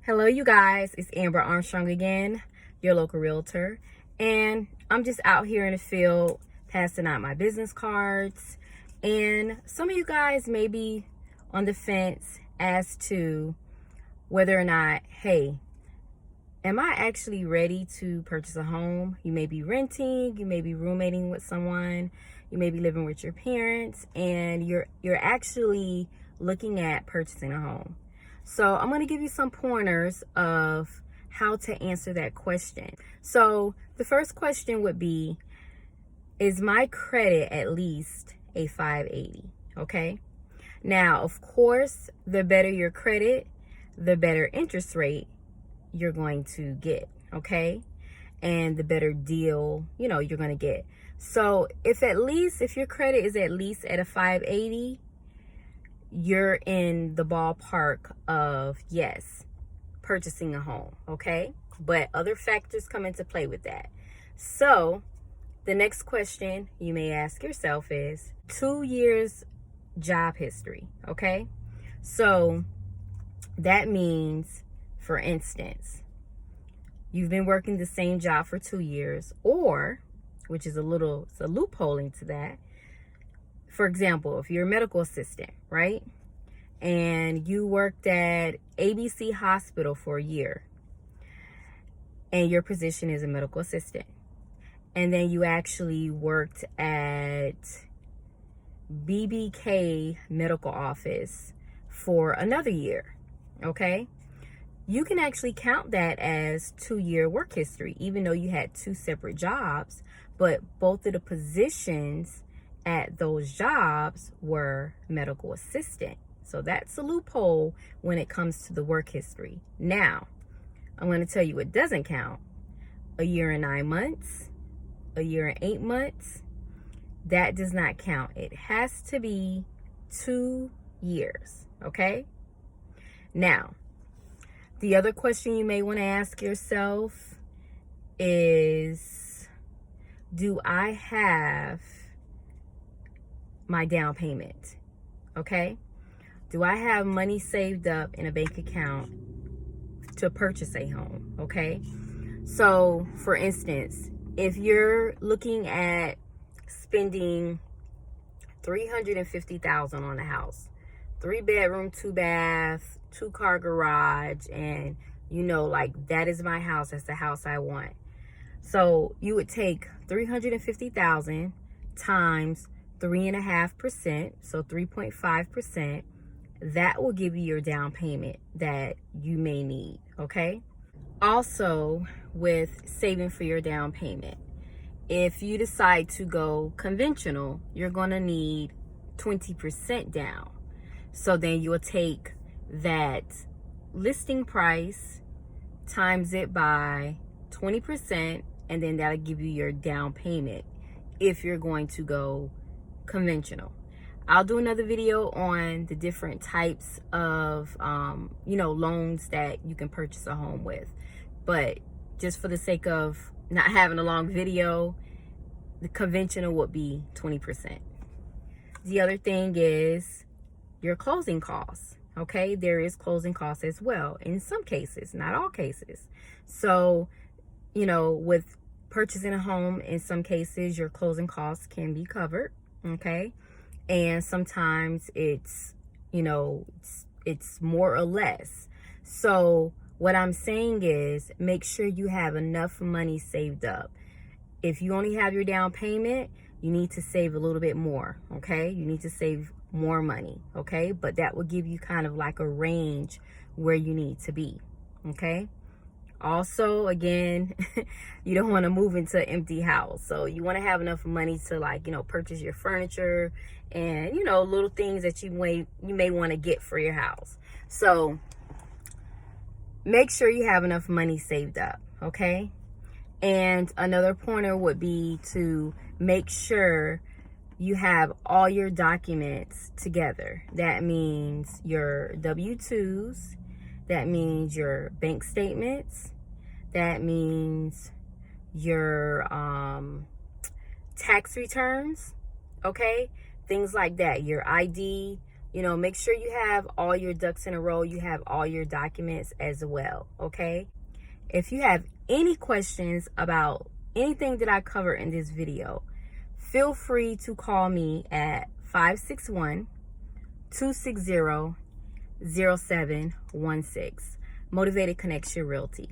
Hello, you guys. It's Amber Armstrong again, your local realtor. And I'm just out here in the field passing out my business cards. And some of you guys may be on the fence as to whether or not, hey, am I actually ready to purchase a home? You may be renting, you may be roommating with someone, you may be living with your parents, and you're actually looking at purchasing a home. So I'm going to give you some pointers of how to answer that question. So the first question would be, is my credit at least a 580? Okay. Now, of course, the better your credit, the better interest rate you're going to get. Okay. And the better deal, you're going to get. So if your credit is at least at a 580, you're in the ballpark of, yes, purchasing a home, okay? But other factors come into play with that. So the next question you may ask yourself is 2 years job history, okay? So that means, for instance, you've been working the same job for 2 years, or, which is it's a loophole into that. For example, if you're a medical assistant, right? And you worked at ABC Hospital for a year, and your position is a medical assistant. And then you actually worked at BBK Medical Office for another year, okay? You can actually count that as 2-year work history, even though you had 2 separate jobs, but both of the positions at those jobs were medical assistant. So that's a loophole when it comes to the work history. Now, I'm going to tell you what doesn't count. A year and 9 months, a year and 8 months, that does not count. It has to be 2 years, okay? Now, the other question you may want to ask yourself is, do I have my down payment? Okay? Do I have money saved up in a bank account to purchase a home? Okay? So, for instance, if you're looking at spending $350,000 on a house, 3-bedroom, 2-bath, 2-car garage, and that is my house, that's the house I want. So you would take $350,000 times 3.5%, so 3.5%. That will give you your down payment that you may need, okay? Also, with saving for your down payment, if you decide to go conventional, you're going to need 20% down. So then you will take that listing price, times it by 20%, and then that'll give you your down payment if you're going to go conventional. I'll do another video on the different types of, loans that you can purchase a home with. But just for the sake of not having a long video, the conventional would be 20%. The other thing is your closing costs. Okay, there is closing costs as well in some cases, not all cases. So, with purchasing a home, in some cases, your closing costs can be covered. Okay. And sometimes it's more or less. So what I'm saying is, make sure you have enough money saved up. If you only have your down payment, you need to save a little bit more. Okay. You need to save more money. Okay. But that will give you kind of like a range where you need to be. Okay. Also, again, you don't want to move into an empty house. So you want to have enough money to purchase your furniture and, little things that you may want to get for your house. So make sure you have enough money saved up. Okay. And another pointer would be to make sure you have all your documents together. That means your W-2s. That means your bank statements. That means your tax returns, okay? Things like that. Your ID, You know, make sure you have all your ducks in a row. You have all your documents as well, okay? If you have any questions about anything that I cover in this video, feel free to call me at 561-260-0716. Motivated Connection Realty.